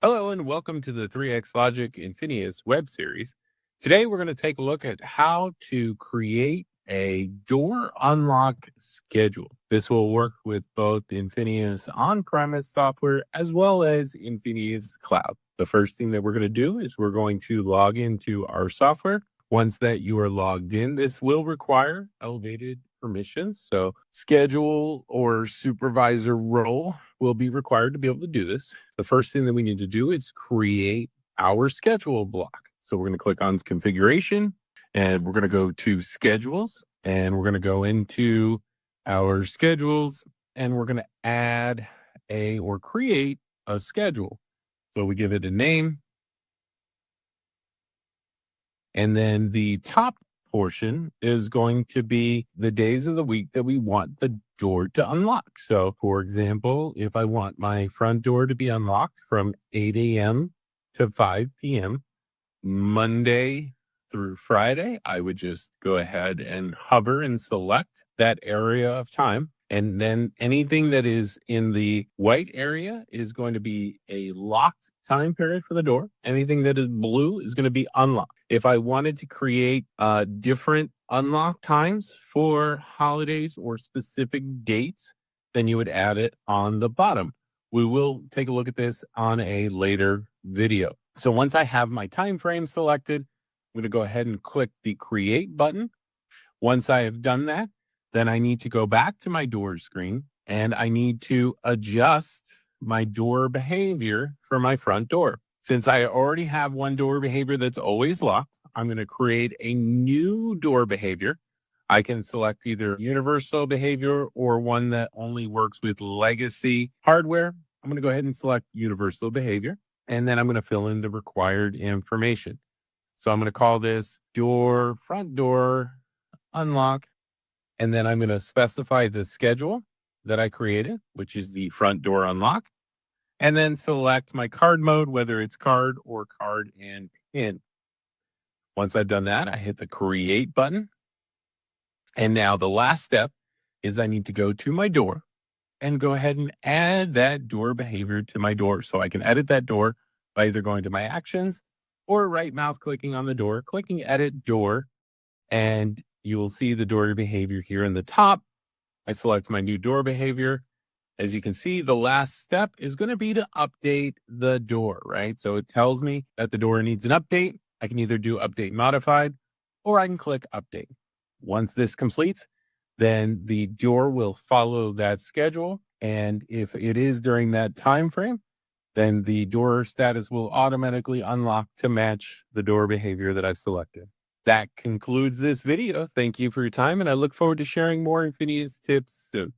Hello and welcome to the 3xLOGIC INFINIAS web series. Today we're going to take a look at how to create a door unlock schedule. This will work with both INFINIAS on-premise software as well as INFINIAS Cloud. The first thing that we're going to do is we're going to log into our software. Once that you are logged in, this will require elevated permissions. So schedule or supervisor role will be required to be able to do this. The first thing that we need to do is create our schedule block. So we're going to click on configuration and we're going to go to schedules and we're going to go into our schedules and we're going to add or create a schedule. So we give it a name. And then the top portion is going to be the days of the week that we want the door to unlock. So for example, if I want my front door to be unlocked from 8 a.m. to 5 p.m. Monday through Friday, I would just go ahead and hover and select that area of time. And then anything that is in the white area is going to be a locked time period for the door. Anything that is blue is going to be unlocked. If I wanted to create different unlock times for holidays or specific dates, then you would add it on the bottom. We will take a look at this on a later video. So once I have my time frame selected, I'm going to go ahead and click the create button. Once I have done that, then I need to go back to my door screen and I need to adjust my door behavior for my front door. Since I already have one door behavior that's always locked, I'm going to create a new door behavior. I can select either universal behavior or one that only works with legacy hardware. I'm going to go ahead and select universal behavior, and then I'm going to fill in the required information. So I'm going to call this front door unlock. And then I'm going to specify the schedule that I created, which is the front door unlock, and then select my card mode, whether it's card or card and pin. Once I've done that, I hit the create button. And now the last step is I need to go to my door and go ahead and add that door behavior to my door. So I can edit that door by either going to my actions or right mouse clicking on the door, clicking edit door, and you will see the door behavior here in the top. I select my new door behavior. As you can see, the last step is going to be to update the door, right? So it tells me that the door needs an update. I can either do update modified or I can click update. Once this completes, then the door will follow that schedule. And if it is during that time frame, then the door status will automatically unlock to match the door behavior that I've selected. That concludes this video. Thank you for your time, and I look forward to sharing more INFINIAS tips soon.